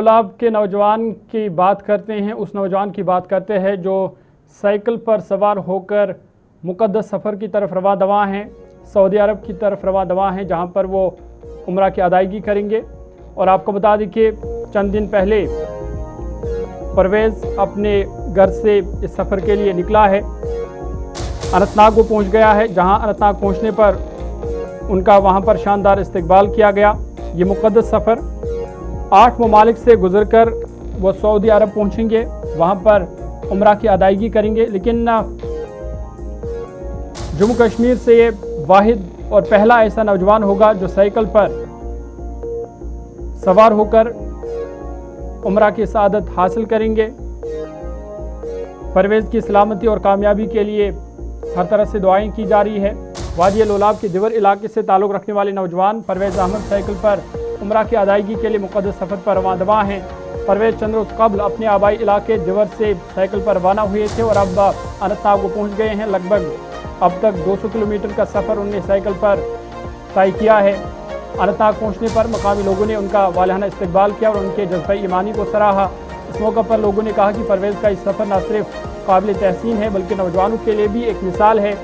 लोलाब के नौजवान की बात करते हैं, उस नौजवान की बात करते हैं जो साइकिल पर सवार होकर मुक़द्दस सफ़र की तरफ रवा दवा हैं, सऊदी अरब की तरफ रवा दवा हैं, जहां पर वो उम्रा की अदायगी करेंगे। और आपको बता दें कि चंद दिन पहले परवेज़ अपने घर से इस सफ़र के लिए निकला है, अनंतनाग को पहुंच गया है, जहां अनंतनाग पहुंचने पर उनका वहां पर शानदार इस्तकबाल किया गया। ये मुक़द्दस सफ़र 8 ममालिक से गुजरकर वो सऊदी अरब पहुंचेंगे, वहां पर उम्रा की अदायगी करेंगे। लेकिन जम्मू कश्मीर से ये वाहिद और पहला ऐसा नौजवान होगा जो साइकिल पर सवार होकर उम्रा की सआदत हासिल करेंगे। परवेज़ की सलामती और कामयाबी के लिए हर तरह से दुआएं की जा रही है। वादी लोलाब के दिवर इलाके से ताल्लुक़ रखने वाले नौजवान परवेज़ अहमद साइकिल पर उम्रा की अदायगी के लिए मुक़द्दस सफ़र पर रवाना दवा हैं। परवेज़ चंद रोज़ कबल अपने आबाई इलाके दिवर से साइकिल पर रवाना हुए थे और अब अनंतनाग को पहुँच गए हैं। लगभग अब तक 200 किलोमीटर का सफ़र उन्होंने साइकिल पर तय किया है। अनंतनाग पहुँचने पर मकामी लोगों ने उनका वालिहाना इस्तकबाल किया और उनके जज्बा ईमानी को सराहा। इस मौके पर लोगों ने कहा कि परवेज़ का इस सफ़र न सिर्फ काबिल तहसीन है बल्कि नौजवानों के लिए भी एक मिसाल है।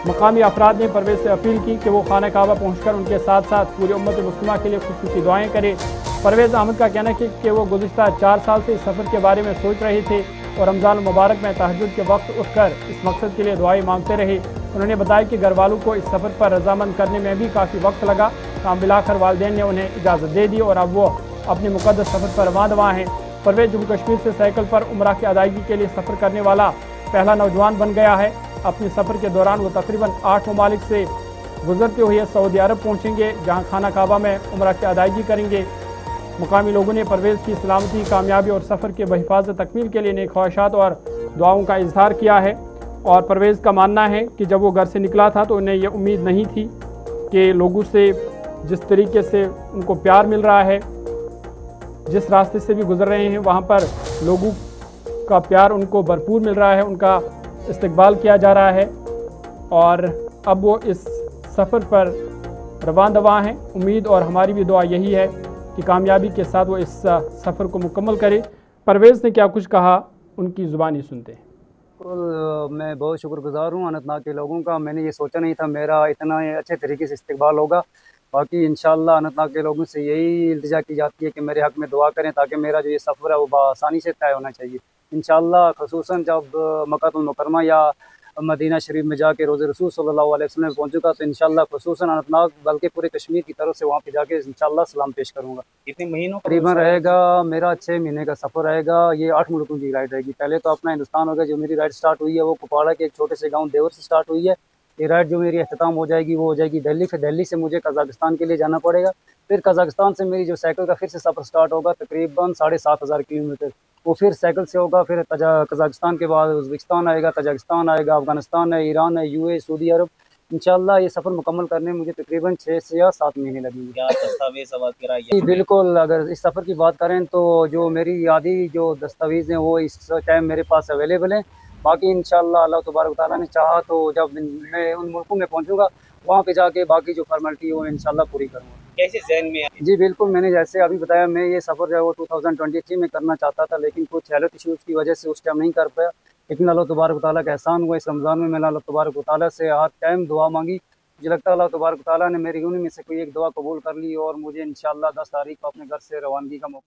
मकामी अफराद ने परवेज़ से अपील की कि वो खाना काबा पहुँचकर उनके साथ साथ पूरी उम्मत मुस्लिमा के लिए खुशूसी दुआएं करें। परवेज़ अहमद का कहना है कि वो गुज़िश्ता 4 साल से इस सफ़र के बारे में सोच रहे थे और रमज़ान मुबारक में तहज्जुद के वक्त उठकर इस मकसद के लिए दुआएं मांगते रहे। उन्होंने बताया कि घर वालों को इस सफ़र पर रजामंद करने में भी काफ़ी वक्त लगा, काम मिलाकर वालिदैन ने उन्हें इजाज़त दे दी और अब वो अपने मुक़द्दस सफ़र पर रवाना दवा हैं। परवेज़ जम्मू कश्मीर से साइकिल पर उम्रा की अदायगी के लिए सफ़र करने वाला पहला नौजवान बन गया है। अपने सफ़र के दौरान वो तकरीबन 8 ममालिक से गुजरते हुए सऊदी अरब पहुँचेंगे, जहाँ खाना काबा में उम्रा की अदायगी करेंगे। मुकामी लोगों ने परवेज़ की सलामती, कामयाबी और सफ़र के बहिफाज़त तकमील के लिए नेक ख्वाहिशात और दुआओं का इजहार किया है। और परवेज़ का मानना है कि जब वो घर से निकला था तो उन्हें ये उम्मीद नहीं थी कि लोगों से जिस तरीके से उनको प्यार मिल रहा है, जिस रास्ते से भी गुजर रहे हैं वहाँ पर लोगों का प्यार उनको भरपूर मिल रहा है, उनका इस्तकबाल किया जा रहा है और अब वो इस सफ़र पर रवाना दवा हैं। उम्मीद और हमारी भी दुआ यही है कि कामयाबी के साथ वो इस सफ़र को मुकम्मल करे। परवेज़ ने क्या कुछ कहा, उनकी ज़ुबानी सुनते हैं। मैं बहुत शुक्रगुज़ार हूँ अनंतनाग के लोगों का। मैंने ये सोचा नहीं था मेरा इतना अच्छे तरीके से इस्तकबाल होगा। बाकी इंशाअल्लाह अनंतनाग के लोगों से यही इल्तिजा की जाती है कि मेरे हक़ में दुआ करें ताकि मेरा जो ये सफ़र है वो बआसानी से तय होना चाहिए। इंशाअल्लाह ख़ुसूसन जब मक्कातुल मुकर्रमा या मदीना शरीफ में जाके रोज़े रसूल सल्लल्लाहु अलैहि वसल्लम में पहुँचूँगा तो इंशाअल्लाह ख़ुसूसन अनंतनाग बल्कि पूरे कश्मीर की तरफ से वहाँ पे जाके इंशाअल्लाह सलाम पेश करूँगा। कितने महीनों का तकरीबन रहेगा मेरा 6 महीने का सफ़र रहेगा। ये 8 मुल्कों की राइड रहेगी। पहले तो अपना हिंदुस्तान हो गया, जो मेरी राइड स्टार्ट हुई है वो कुपवाड़ा के एक छोटे से गाँव देवर से स्टार्ट हुई है। ये राइड जो मेरी अख्ताम हो जाएगी वो हो जाएगी दिल्ली। फिर दिल्ली से मुझे कज़ाकिस्तान के लिए जाना पड़ेगा। फिर कज़ाकिस्तान से मेरी जो साइकिल का फिर से सफ़र स्टार्ट होगा तकरीबन 7,500 किलोमीटर। वो फिर साइकिल से होगा, फिर कज़ाकिस्तान के बाद उज़्बेकिस्तान आएगा, तजाकिस्तान आएगा, अफ़गानिस्तान है, ईरान है, यूएई, सऊदी अरब। इंशाअल्लाह ये सफ़र मुकम्मल करने में मुझे तकरीबन 6 से या 7 महीने लगेंगे। क्या दस्तावेज़ वगैरह जी बिल्कुल, अगर इस सफ़र की बात करें तो जो मेरी यादी जो दस्तावेज़ हैं वो इस टाइम मेरे पास अवेलेबल हैं। बाकी इंशाअल्लाह अल्लाह तबारक व तआला ने चाहा तो जब मैं उन मुल्कों में पहुँचूँगा वहाँ पे जाके बाकी जो फ़ॉर्मेलिटी है वो इंशाअल्लाह पूरी करूँगा। कैसे ज़हन में है? जी बिल्कुल, मैंने जैसे अभी बताया मैं ये सफ़र जो है वो 2023 में करना चाहता था, लेकिन कुछ हेल्थ इश्यूज़ की वजह से उस टाइम नहीं कर पाया। लेकिन अल्लाह तबारक व तआला का एहसान हुआ, इस रमज़ान में मैंने अल्लाह तबारक व तआला से हर टाइम दुआ मांगी। मुझे लगता है अल्लाह तबारक व तआला ने मेरी उन्हीं में से कोई एक दुआ कबूल कर ली और मुझे इंशाअल्लाह 10 तारीख को अपने घर से रवानगी का मौका